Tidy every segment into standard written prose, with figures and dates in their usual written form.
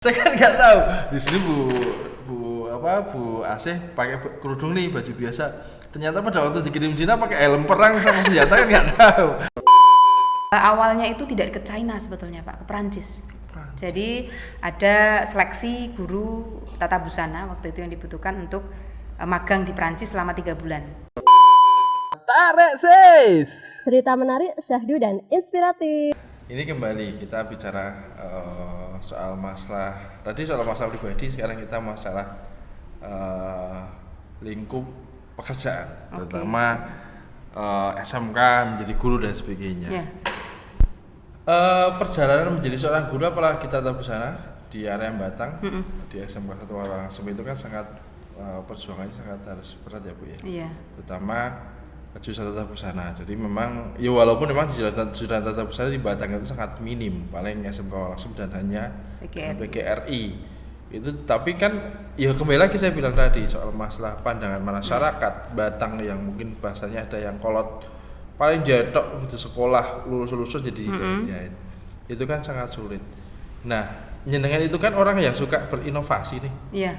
Saya kan nggak tahu di sini Bu Asih pakai kerudung nih, baju biasa. Ternyata pada waktu dikirim Cina pakai helm perang sama senjata kan nggak tahu. Awalnya itu tidak ke China sebetulnya Pak, ke Perancis. Jadi ada seleksi guru tata busana waktu itu yang dibutuhkan untuk magang di Perancis selama 3 bulan. Tarik sis. Cerita menarik, syahdu dan inspiratif. Ini kembali kita bicara soal masalah pribadi, sekarang kita masalah lingkup pekerjaan, terutama SMK menjadi guru dan sebagainya. Yeah. Perjalanan menjadi seorang guru apalagi tata busana di area Batang, di SMK 1 Warangsem itu kan sangat perjuangannya sangat harus berat ya Bu ya. Yeah. Terutama jurusan tata busana. Jadi memang ya walaupun memang jurusan tata busana di Batang itu sangat minim, paling SMK Warangsem dan hanya PGRI. Itu tapi kan ya kembali lagi saya bilang tadi soal masalah pandangan masyarakat Batang yang mungkin bahasanya ada yang kolot paling jetok gitu, sekolah lulus jadi jahit. Itu kan sangat sulit. Nah, jenengan itu kan orang yang suka berinovasi nih. Iya.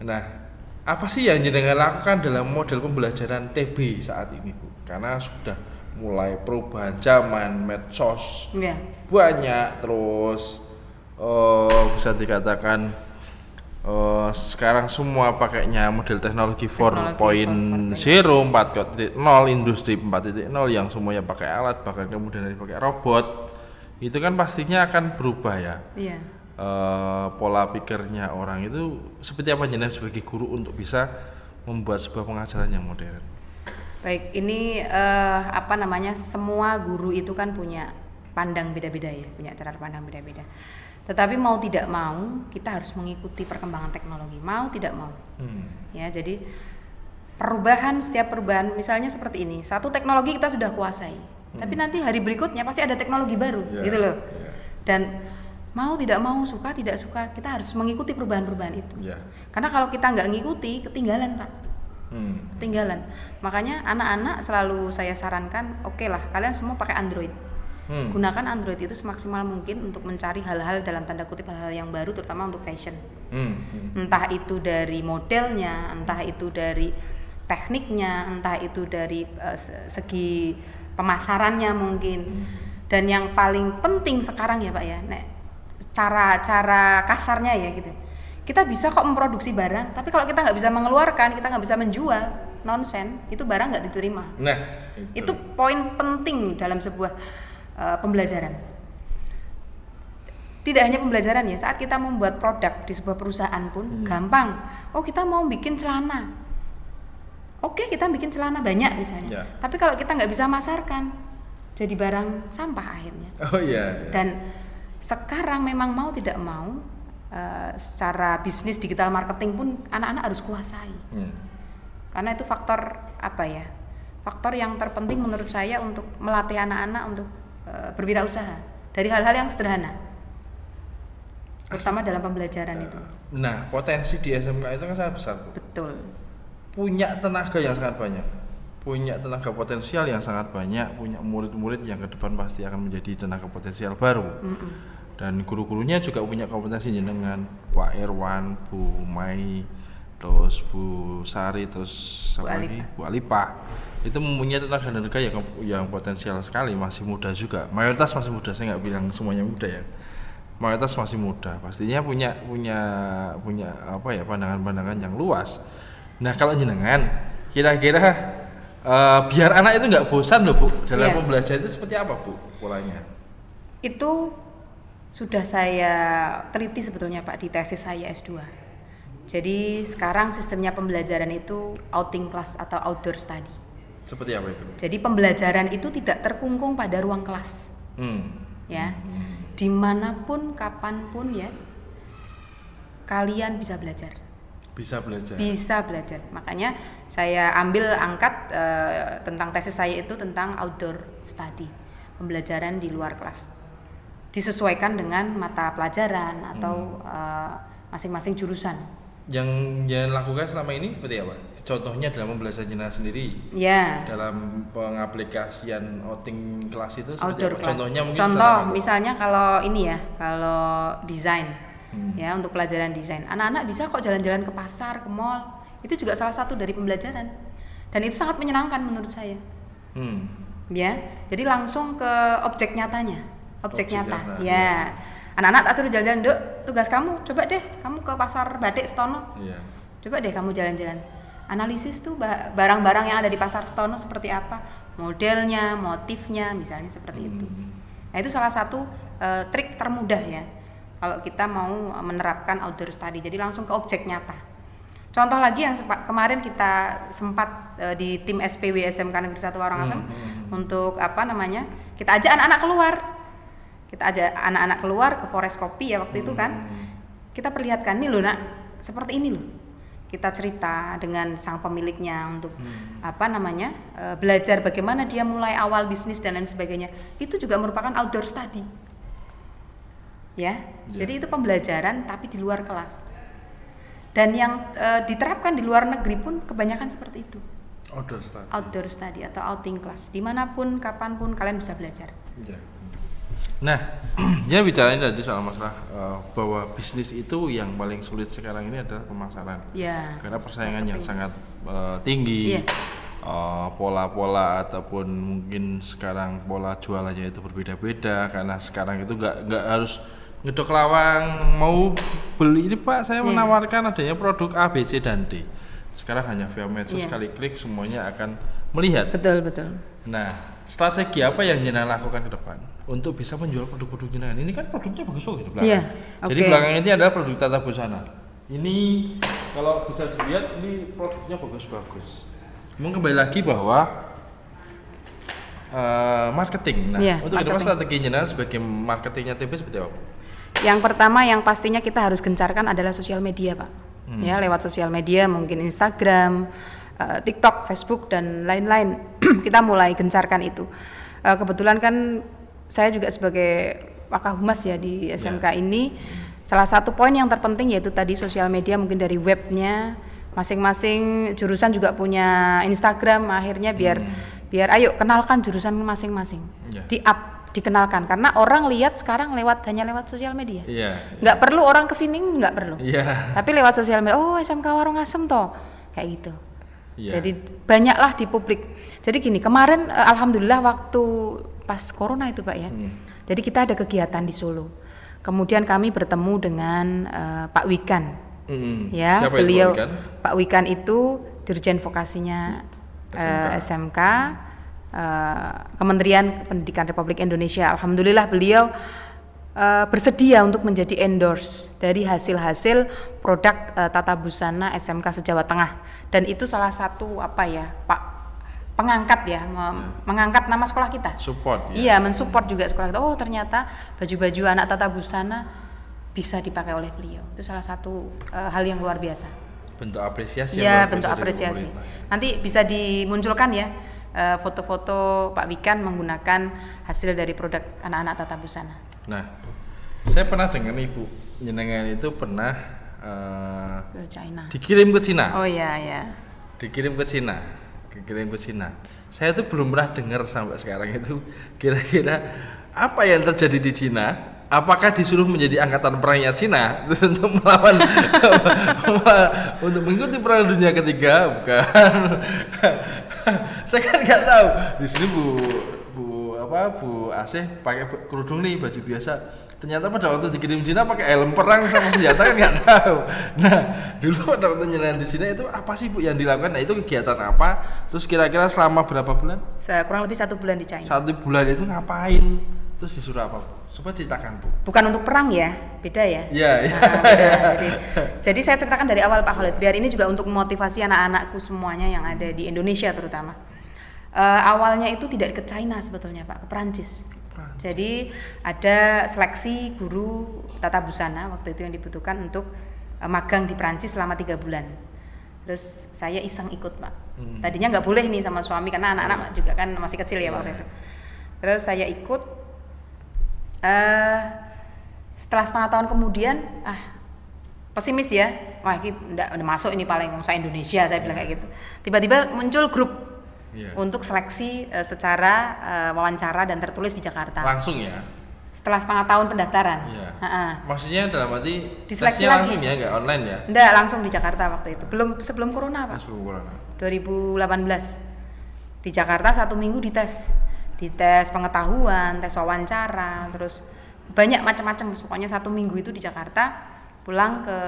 Nah, apa sih yang jenengan lakukan dalam model pembelajaran TB saat ini, Bu? Karena sudah mulai perubahan zaman, medsos banyak, terus bisa dikatakan sekarang semua pakainya model teknologi 4.0, 4.0, industri 4.0 yang semuanya pakai alat, bahkan kemudian pakai robot. Itu kan pastinya akan berubah ya. Iya. Pola pikirnya orang itu seperti apa jenengan sebagai guru untuk bisa membuat sebuah pengajaran yang modern. Baik, ini semua guru itu kan punya pandang beda-beda ya, punya cara pandang beda-beda. Tetapi mau tidak mau kita harus mengikuti perkembangan teknologi, mau tidak mau. Ya, jadi setiap perubahan misalnya seperti ini, satu teknologi kita sudah kuasai, tapi nanti hari berikutnya pasti ada teknologi baru, gitu loh. Dan mau tidak mau, suka tidak suka, kita harus mengikuti perubahan-perubahan itu. Karena kalau kita nggak ngikuti, ketinggalan Pak. Ketinggalan. Makanya anak-anak selalu saya sarankan, oke lah, kalian semua pakai Android. Gunakan Android itu semaksimal mungkin untuk mencari hal-hal dalam tanda kutip hal-hal yang baru, terutama untuk fashion. Entah itu dari modelnya, entah itu dari tekniknya, entah itu dari segi pemasarannya mungkin. Dan yang paling penting sekarang ya Pak ya, cara kasarnya ya gitu. Kita bisa kok memproduksi barang, tapi kalau kita nggak bisa mengeluarkan, kita nggak bisa menjual, nonsen, itu barang nggak diterima. Nah, itu poin penting dalam sebuah pembelajaran. Tidak hanya pembelajaran ya, saat kita membuat produk di sebuah perusahaan pun gampang. Oh, kita mau bikin celana. Oke, kita bikin celana banyak misalnya. Tapi kalau kita nggak bisa masarkan, jadi barang sampah akhirnya. Oh iya. Dan sekarang memang mau tidak mau secara bisnis digital marketing pun anak-anak harus kuasai. Karena itu faktor faktor yang terpenting menurut saya untuk melatih anak-anak untuk berwirausaha dari hal-hal yang sederhana, terutama dalam pembelajaran itu. Nah, potensi di SMK itu kan sangat besar, Bu. Betul. Punya tenaga yang sangat banyak, punya tenaga potensial yang sangat banyak, punya murid-murid yang ke depan pasti akan menjadi tenaga potensial baru. Dan guru-gurunya juga punya kompetensi dengan Pak Irwan, Bu Mai, terus Bu Sari, terus Bu Alipah. Itu mempunyai tenaga yang potensial sekali, masih muda juga. Mayoritas masih muda, saya nggak bilang semuanya muda ya. Mayoritas masih muda, pastinya punya pandangan-pandangan yang luas. Nah, kalau jenengan kira-kira biar anak itu nggak bosan loh Bu dalam pembelajaran itu seperti apa Bu polanya? Itu sudah saya teliti sebetulnya Pak di tesis saya S2. Jadi sekarang sistemnya pembelajaran itu outing class atau outdoor study. Seperti apa itu? Jadi pembelajaran itu tidak terkungkung pada ruang kelas. Ya. Dimanapun, kapanpun ya, kalian bisa belajar. Bisa belajar. Makanya saya angkat tentang tesis saya itu tentang outdoor study, pembelajaran di luar kelas. Disesuaikan dengan mata pelajaran atau masing-masing jurusan. Yang jenengan lakukan selama ini seperti apa? Contohnya dalam pembelajaran jenengan sendiri. Dalam pengaplikasian outing kelas itu seperti apa? Contohnya mungkin misalnya kalau ini ya, kalau desain. ya untuk pelajaran desain. Anak-anak bisa kok jalan-jalan ke pasar, ke mall, itu juga salah satu dari pembelajaran dan itu sangat menyenangkan menurut saya. Ya, jadi langsung ke objek nyatanya, objek nyata. Ya, anak-anak tak suruh jalan-jalan, Dok, tugas kamu coba deh kamu ke pasar batik Setono, coba deh kamu jalan-jalan, analisis tuh barang-barang yang ada di pasar Setono seperti apa, modelnya, motifnya, misalnya seperti itu. Nah itu salah satu trik termudah ya kalau kita mau menerapkan outdoor study, jadi langsung ke objek nyata. Contoh lagi yang kemarin kita sempat di tim SPW SMK Negeri 1 Warangasem untuk kita ajak anak-anak keluar. Kita ajak anak-anak keluar ke Forest Kopi ya waktu itu kan. Kita perlihatkan nih loh nak, seperti ini loh. Kita cerita dengan sang pemiliknya untuk belajar bagaimana dia mulai awal bisnis dan lain sebagainya. Itu juga merupakan outdoor study. Ya. Jadi itu pembelajaran tapi di luar kelas. Dan yang diterapkan di luar negeri pun kebanyakan seperti itu. Outdoor study atau outing class. Dimanapun, kapanpun kalian bisa belajar. Ya. Nah, dia bicarain tadi soal masalah bahwa bisnis itu yang paling sulit sekarang ini adalah pemasaran. Ya. Karena persaingan yang sangat tinggi. Pola-pola ataupun mungkin sekarang pola jualannya itu berbeda-beda karena sekarang itu nggak harus ngedok lawang mau beli ini Pak, saya menawarkan adanya produk A, B, C dan D. Sekarang hanya via medsos sekali klik semuanya akan melihat. Betul. Nah, strategi apa yang jenengan lakukan ke depan untuk bisa menjual produk-produk jenengan? Ini kan produknya bagus-bagus di belakang. Jadi belakang ini adalah produk tata busana. Ini kalau bisa dilihat ini produknya bagus-bagus. Mungkin kembali lagi bahwa marketing. Nah, untuk ke depan strategi jenengan sebagai marketingnya TB seperti apa? Yang pertama yang pastinya kita harus gencarkan adalah sosial media Pak. Ya, lewat sosial media mungkin Instagram, TikTok, Facebook dan lain-lain. Kita mulai gencarkan itu. Kebetulan kan saya juga sebagai Wakahumas ya di SMK ini, salah satu poin yang terpenting yaitu tadi sosial media, mungkin dari webnya, masing-masing jurusan juga punya Instagram, akhirnya biar ayo kenalkan jurusan masing-masing, dikenalkan karena orang lihat sekarang hanya lewat sosial media. Nggak perlu orang kesini, nggak perlu. Tapi lewat sosial media, oh SMK Warangasem toh, kayak gitu. Jadi banyaklah di publik. Jadi gini, kemarin alhamdulillah waktu pas corona itu Pak ya. Jadi kita ada kegiatan di Solo. Kemudian kami bertemu dengan Pak Wikan. Ya, siapa beliau itu, Wikan? Pak Wikan itu Dirjen Vokasinya SMK. Kementerian Pendidikan Republik Indonesia. Alhamdulillah beliau bersedia untuk menjadi endorse dari hasil-hasil produk tata busana SMK se-Jawa Tengah, dan itu salah satu Pak pengangkat ya, mengangkat nama sekolah kita. Support ya. Iya, mensupport juga sekolah kita. Oh, ternyata baju-baju anak tata busana bisa dipakai oleh beliau. Itu salah satu hal yang luar biasa. Bentuk apresiasi. Iya, bentuk apresiasi. Nanti bisa dimunculkan ya foto-foto Pak Wikan menggunakan hasil dari produk anak-anak tata busana. Nah, saya pernah dengar Ibu jenengan itu pernah ke China. Dikirim ke Cina. Oh iya. Dikirim ke Cina. Saya tuh belum pernah dengar sampai sekarang itu kira-kira apa yang terjadi di Cina. Apakah disuruh menjadi angkatan perangnya Cina terus untuk melawan untuk mengikuti perang dunia ketiga? Bukan. Saya kan nggak tahu. Di sini Bu Asih pakai kerudung nih, baju biasa. Ternyata pada waktu dikirim Cina pakai helm perang sama senjata kan nggak tahu. Nah, dulu pada waktu nyenan di Cina itu apa sih Bu yang dilakukan? Nah, itu kegiatan apa? Terus kira-kira selama berapa bulan? Kurang lebih 1 bulan di China. 1 bulan itu ngapain? Terus disuruh apa Bu? Coba ceritakan Bu. Bukan untuk perang ya, beda ya. Iya. Jadi saya ceritakan dari awal Pak Khalid, biar ini juga untuk memotivasi anak-anakku semuanya yang ada di Indonesia terutama. Awalnya itu tidak ke China sebetulnya Pak, ke Perancis. Jadi ada seleksi guru tata busana waktu itu yang dibutuhkan untuk magang di Perancis selama 3 bulan. Terus saya iseng ikut Pak. Tadinya nggak boleh nih sama suami karena anak-anak juga kan masih kecil ya waktu itu. Terus saya ikut. Setelah setengah tahun kemudian pesimis ya, wah ini udah masuk ini paling bangsa Indonesia, saya bilang kayak gitu. Tiba-tiba muncul grup untuk seleksi secara wawancara dan tertulis di Jakarta. Langsung ya? setelah setengah tahun pendaftaran. Iya. Ha-ha. Maksudnya dalam arti Diseleksi tesnya lagi. langsung ya, nggak online ya? Enggak, langsung di Jakarta waktu itu. Sebelum corona, Pak. Sebelum corona. 2018. Di Jakarta 1 minggu dites. Dites pengetahuan, tes wawancara, terus banyak macam-macam. Pokoknya 1 minggu itu di Jakarta, pulang ke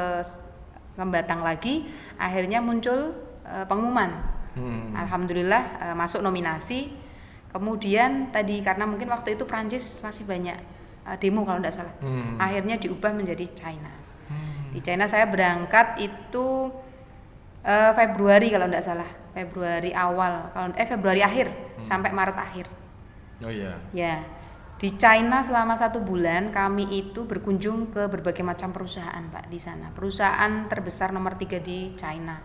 Batang lagi, akhirnya muncul pengumuman. Alhamdulillah masuk nominasi. Kemudian tadi karena mungkin waktu itu Prancis masih banyak demo kalau tidak salah. Akhirnya diubah menjadi China. Di China saya berangkat itu Februari kalau tidak salah. Februari awal, Februari akhir sampai Maret akhir. Oh iya. Ya. Di China selama 1 bulan kami itu berkunjung ke berbagai macam perusahaan, Pak, di sana. Perusahaan terbesar nomor 3 di China.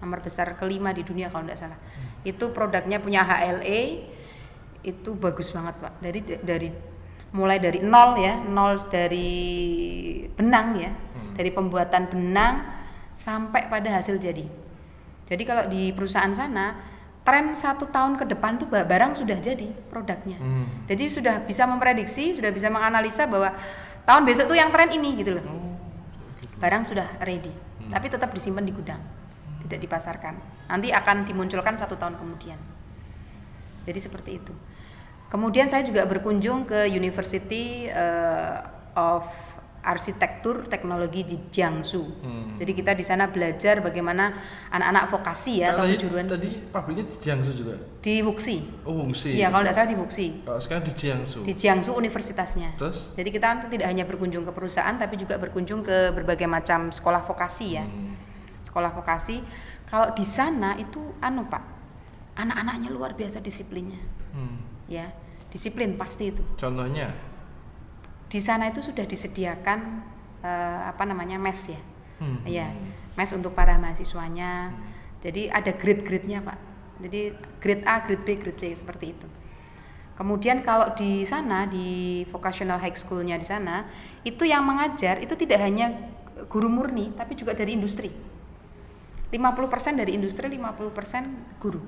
Nomor besar kelima di dunia kalau tidak salah. Itu produknya punya HLA. Itu bagus banget, Pak. Dari mulai dari nol ya, nol dari benang ya, dari pembuatan benang sampai pada hasil jadi. Jadi kalau di perusahaan sana tren 1 tahun ke depan tuh barang sudah jadi produknya. Jadi sudah bisa memprediksi, sudah bisa menganalisa bahwa tahun besok tuh yang tren ini gitu loh. Barang sudah ready, tapi tetap disimpan di gudang, tidak dipasarkan. Nanti akan dimunculkan 1 tahun kemudian. Jadi seperti itu. Kemudian saya juga berkunjung ke University of Arsitektur Teknologi di Jiangsu. Jadi kita di sana belajar bagaimana anak-anak vokasi ya, atau kejuruan. Tadi pabriknya di Jiangsu juga? Di Wuxi. Oh, Wuxi. Iya, kalau tidak salah di Wuxi. Kalau sekarang di Jiangsu. Di Jiangsu universitasnya. Terus? Jadi kita tidak hanya berkunjung ke perusahaan, tapi juga berkunjung ke berbagai macam sekolah vokasi ya. Sekolah vokasi. Kalau di sana itu Pak, anak-anaknya luar biasa disiplinnya. Ya, disiplin pasti itu. Contohnya? Di sana itu sudah disediakan mes ya. Ya, mes untuk para mahasiswanya. Jadi ada grade-grade-nya, Pak. Jadi grade A, grade B, grade C seperti itu. Kemudian kalau di sana di vocational high school-nya di sana, itu yang mengajar itu tidak hanya guru murni tapi juga dari industri. 50% dari industri, 50% guru.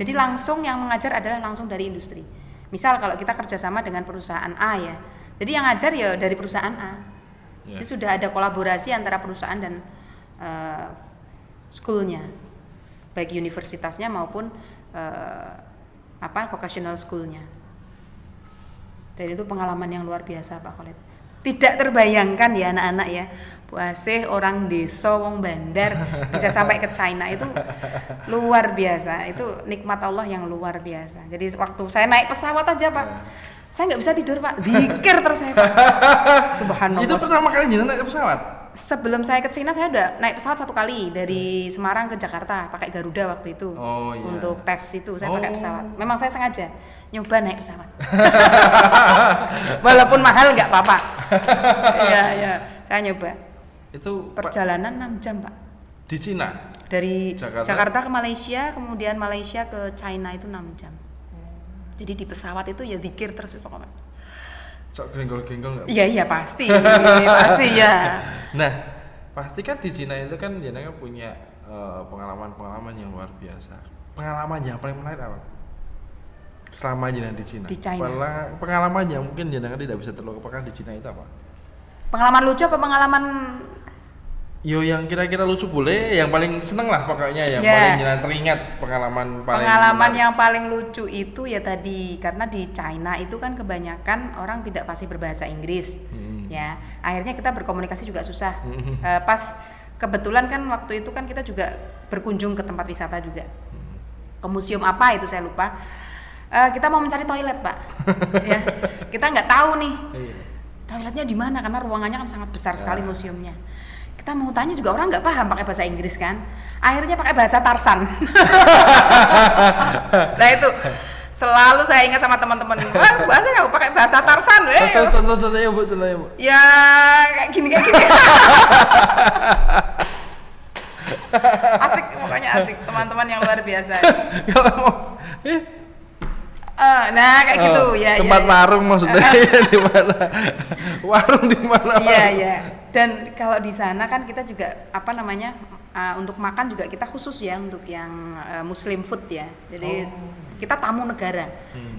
Jadi langsung yang mengajar adalah langsung dari industri. Misal kalau kita kerjasama dengan perusahaan A ya, jadi yang ngajar ya dari perusahaan A. Jadi sudah ada kolaborasi antara perusahaan dan school-nya, baik universitasnya maupun vocational school-nya. Jadi itu pengalaman yang luar biasa, Pak Khalid. Tidak terbayangkan ya anak-anak ya, buasih orang desa wong bandar bisa sampai ke China, itu luar biasa. Itu nikmat Allah yang luar biasa. Jadi waktu saya naik pesawat aja, Pak, saya nggak bisa tidur, Pak, dikir terus saya, Pak. Subhanallah. Itu pertama kali jenengan naik pesawat? Sebelum saya ke China saya udah naik pesawat 1 kali dari Semarang ke Jakarta pakai Garuda waktu itu. Oh, iya. Untuk tes itu saya pakai pesawat. Memang saya sengaja nyoba naik pesawat. Walaupun mahal nggak apa-apa. Iya, saya nyoba. Itu perjalanan 6 jam, Pak. Di Cina? Dari Jakarta ke Malaysia, kemudian Malaysia ke China itu 6 jam. Jadi di pesawat itu ya dikir terus pokoknya. Sok grenggol-grenggol nggak? Iya pasti, pasti ya. Nah, pasti kan di Cina itu kan jenengan punya pengalaman-pengalaman yang luar biasa. Pengalaman yang paling menarik apa? Selama jenengan di Cina. Di China. Pengalaman yang mungkin jenengan tidak bisa terlupakan di Cina itu apa? Pengalaman lucu apa pengalaman? Yo, yang kira-kira lucu boleh, yang paling seneng lah pokoknya, yang paling jenengan teringat pengalaman menarik. Yang paling lucu itu ya tadi, karena di China itu kan kebanyakan orang tidak fasih berbahasa Inggris, ya. Akhirnya kita berkomunikasi juga susah. Pas kebetulan kan waktu itu kan kita juga berkunjung ke tempat wisata juga, ke museum apa itu saya lupa. Kita mau mencari toilet, Pak. Ya, kita nggak tahu nih toiletnya di mana karena ruangannya kan sangat besar sekali museumnya. Kita mau tanya juga orang nggak paham pakai bahasa Inggris kan. Akhirnya pakai bahasa Tarsan. Nah itu selalu saya ingat sama teman-teman. Wah, bahasa nggak pakai bahasa Tarsan. Contohnya Bu. Ya kayak gini. Asik, pokoknya asik. Teman-teman yang luar biasa. Nah kayak gitu ya. Tempat warung maksudnya di mana? Warung di mana? Iya. Dan kalau di sana kan kita juga untuk makan juga kita khusus ya untuk yang Muslim food ya. Jadi kita tamu negara.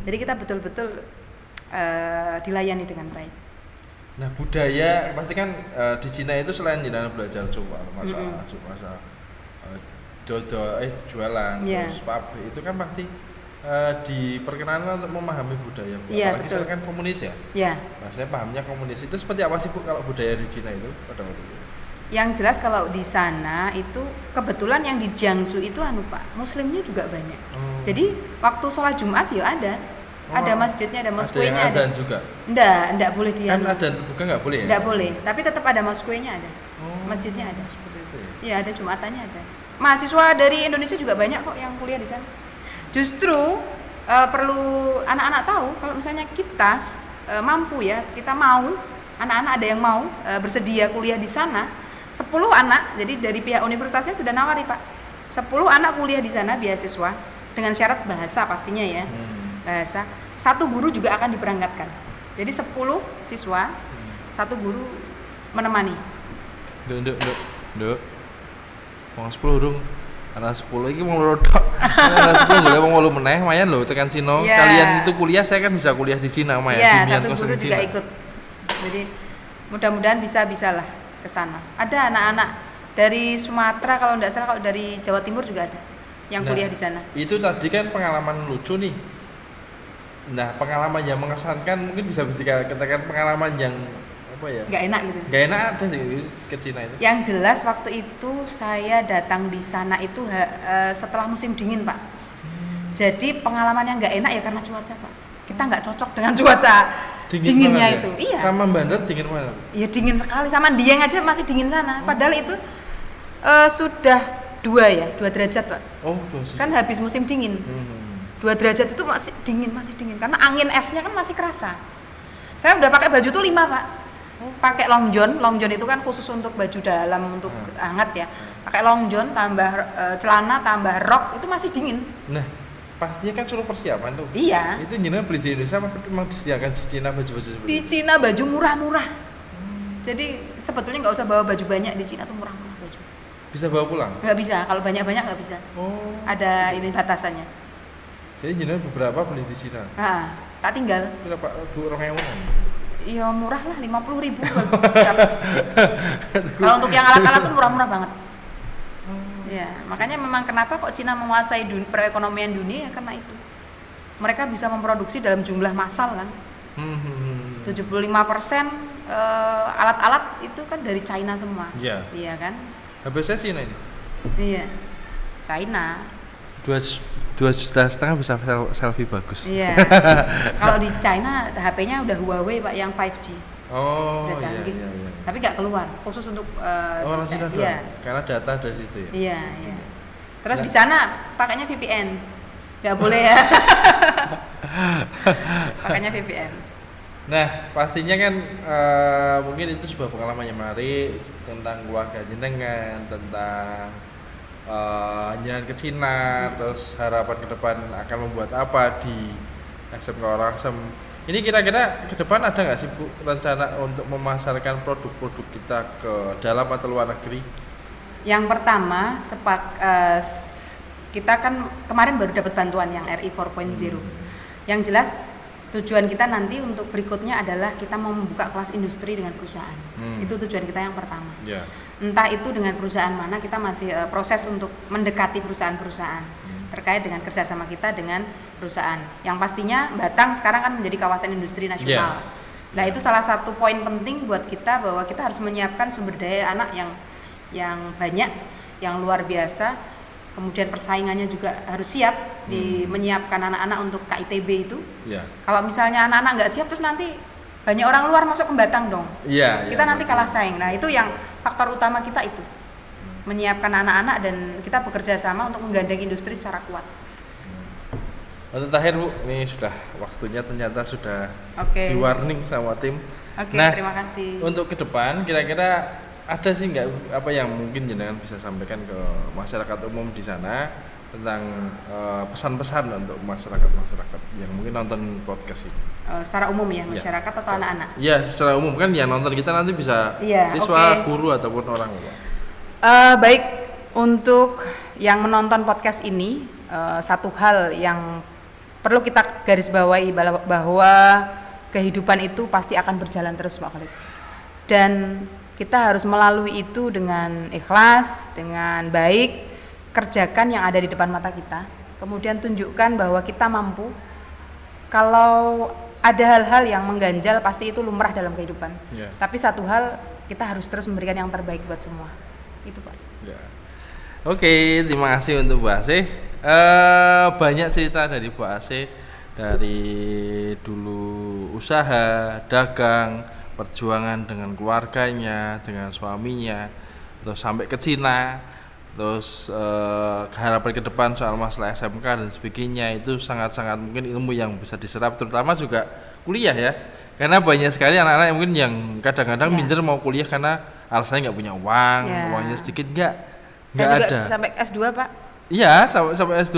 Jadi kita betul-betul dilayani dengan baik. Nah budaya pasti kan di Cina itu selain jenengan belajar coba masalah jualan terus pabrik itu kan pasti diperkenalkan untuk memahami budaya Bu. Apalagi betul. kan komunis ya. Iya. Maksudnya pahamnya komunis itu seperti apa sih Bu kalau budaya di Cina itu pada waktu itu? Yang jelas kalau di sana itu kebetulan yang di Jiangsu itu Pak, muslimnya juga banyak. Jadi waktu sholat Jumat ya ada masjidnya, ada moskwenya ada. Ada juga. Enggak boleh dia. Kan ada terbuka nggak boleh ya? Enggak boleh, tapi tetap ada moskwenya ada. Masjidnya ada. Seperti itu ya. Iya, ada Jumatannya ada. Mahasiswa dari Indonesia juga banyak kok yang kuliah di sana. Justru perlu anak-anak tahu kalau misalnya kita mampu ya, kita mau, anak-anak ada yang mau bersedia kuliah di sana, 10 anak, jadi dari pihak universitasnya sudah nawari Pak, 10 anak kuliah di sana beasiswa dengan syarat bahasa pastinya ya, bahasa, 1 guru juga akan diberangkatkan, jadi 10 siswa, 1 guru menemani. Duk, Wong 10 dong. Anak 10 iki mau loro tok. Anak 10 golek wong 8 meneh, lumayan lho tekan Cina. Yeah. Kalian itu kuliah, saya kan bisa kuliah di Cina lumayan. Iya, 1 guru juga ikut. Jadi mudah-mudahan bisalah ke sana. Ada anak-anak dari Sumatera kalau enggak salah, kalau dari Jawa Timur juga ada yang kuliah di sana. Itu tadi kan pengalaman lucu nih. Nah, pengalaman yang mengesankan mungkin bisa dikatakan pengalaman yang apa ya? Nggak enak gitu. Nggak enak ada sih ke Cina itu. Yang jelas waktu itu saya datang di sana itu setelah musim dingin Pak. Jadi pengalaman yang nggak enak ya karena cuaca Pak. Kita nggak cocok dengan cuaca dinginnya ya? itu. Iya. Sama Bandar dingin mana? Iya dingin sekali. Sama Dieng aja masih dingin sana. Padahal itu sudah 2 derajat Pak. Oh, 2 Kan habis musim dingin. 2 derajat itu masih dingin karena angin esnya kan masih kerasa. Saya udah pakai baju tuh 5 Pak. Pakai long john itu kan khusus untuk baju dalam untuk hangat ya. Pakai long john tambah celana tambah rok itu masih dingin. Nah, pastinya kan suruh persiapan tuh. Iya. Itu jenengan beli di Indonesia apa memang disediakan di Cina baju-baju seperti Di itu? Cina baju murah-murah. Jadi sebetulnya nggak usah bawa baju banyak, di Cina tuh murah-murah baju. Bisa bawa pulang? Nggak bisa, kalau banyak-banyak nggak bisa. Oh. Ada ini batasannya. Jadi jenengan beberapa beli di Cina. Nah, tak tinggal. Berapa? 2.000. Ya murah lah, 50.000. Kalau untuk yang alat-alat tuh murah-murah banget. Ya, makanya memang kenapa kok Cina menguasai perekonomian dunia ya karena itu. Mereka bisa memproduksi dalam jumlah massal kan. 75% alat-alat itu kan dari China semua. Iya. Iya kan? Habis saya Cina ini. Iya. China. 2,5 juta bisa selfie bagus. Iya. Kalau di China HP-nya udah Huawei Pak yang 5G. Oh, Udah canggih. iya. Tapi nggak keluar, khusus untuk Orang Cina doang. iya. Karena data dari situ ya. Iya. Terus Nah. di sana pakainya VPN. Nggak boleh ya. Pakainya VPN. Nah, pastinya kan mungkin itu sebuah pengalaman yang menarik tentang keluarga jenengan, tentang jalan ke Cina, terus harapan ke depan akan membuat apa di SMK Orangsem. Ini kira-kira ke depan ada nggak sih Bu rencana untuk memasarkan produk-produk kita ke dalam atau luar negeri? Yang pertama, kita kan kemarin baru dapat bantuan yang RI 4.0. Yang jelas tujuan kita nanti untuk berikutnya adalah kita mau membuka kelas industri dengan perusahaan. Itu tujuan kita yang pertama. Ya. Entah itu dengan perusahaan mana, kita masih proses untuk mendekati perusahaan-perusahaan terkait dengan kerjasama kita dengan perusahaan. Yang pastinya Batang sekarang kan menjadi kawasan industri nasional. Nah itu salah satu poin penting buat kita bahwa kita harus menyiapkan sumber daya anak yang banyak, yang luar biasa. Kemudian persaingannya juga harus siap menyiapkan anak-anak untuk KITB itu. Ya. Kalau misalnya anak-anak nggak siap terus nanti banyak orang luar masuk ke Batang dong. Iya. Kita nanti kalah saing. Nah itu yang faktor utama kita itu. Menyiapkan anak-anak dan kita bekerja sama untuk menggandeng industri secara kuat. Untuk terakhir Bu, ini sudah waktunya ternyata sudah Oke. di warning sama tim. Oke, Nah, terima kasih. Untuk ke depan kira-kira ada sih nggak apa yang mungkin jenengan bisa sampaikan ke masyarakat umum di sana tentang pesan-pesan untuk masyarakat yang mungkin nonton podcast ini? Secara umum ya, masyarakat atau anak-anak? Iya, secara umum kan yang nonton kita nanti bisa siswa, guru ataupun orang tua. Baik, untuk yang menonton podcast ini, satu hal yang perlu kita garis bawahi bahwa kehidupan itu pasti akan berjalan terus Pak Khalid. Dan kita harus melalui itu dengan ikhlas, dengan baik, kerjakan yang ada di depan mata kita. Kemudian tunjukkan bahwa kita mampu. Kalau ada hal-hal yang mengganjal pasti itu lumrah dalam kehidupan. Tapi satu hal, kita harus terus memberikan yang terbaik buat semua. Itu Pak. Oke, terima kasih untuk Bu Asih. Banyak cerita dari Bu Asih, dari dulu usaha, dagang, perjuangan dengan keluarganya, dengan suaminya, terus sampai ke Cina, terus harapan ke depan soal masalah SMK dan sebagainya. Itu sangat-sangat mungkin ilmu yang bisa diserap, terutama juga kuliah ya, karena banyak sekali anak-anak yang mungkin yang kadang-kadang minder mau kuliah karena alasannya nggak punya uang, uangnya sedikit, nggak Saya juga ada. sampai S2 Pak. Iya, sampai S2,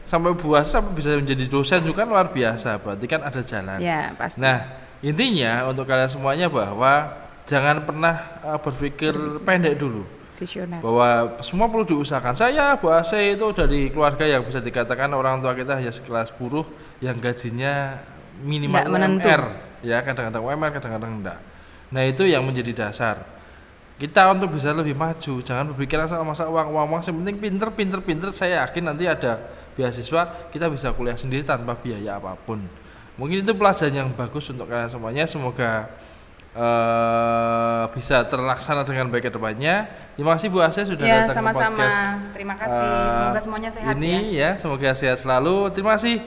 sampai buas, sampai bisa menjadi dosen juga kan luar biasa. Berarti kan ada jalan. Ya pasti. Nah, intinya untuk kalian semuanya bahwa jangan pernah berpikir pendek dulu. Visioner. Bahwa semua perlu diusahakan. Saya Bu Asih itu dari keluarga yang bisa dikatakan orang tua kita hanya sekelas buruh yang gajinya minimal UMR, ya kadang-kadang UMR, kadang-kadang enggak. Nah itu yang menjadi dasar kita untuk bisa lebih maju. Jangan berpikiran soal masa uang. Yang penting pinter. Saya yakin nanti ada beasiswa, kita bisa kuliah sendiri tanpa biaya apapun. Mungkin itu pelajaran yang bagus untuk kalian semuanya. Semoga bisa terlaksana dengan baik ke depannya. Terima kasih Bu Asih sudah datang sama-sama. ke podcast. Terima kasih. Semoga semuanya sehat ini ya. Semoga sehat selalu. Terima kasih.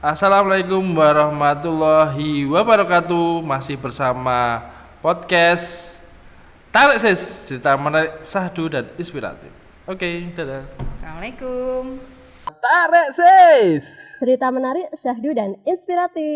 Assalamualaikum warahmatullahi wabarakatuh. Masih bersama podcast Tarik Sis, cerita menarik, syahdu dan inspiratif. Oke, dadah. Assalamualaikum. Tarik Sis. Cerita menarik, syahdu dan inspiratif.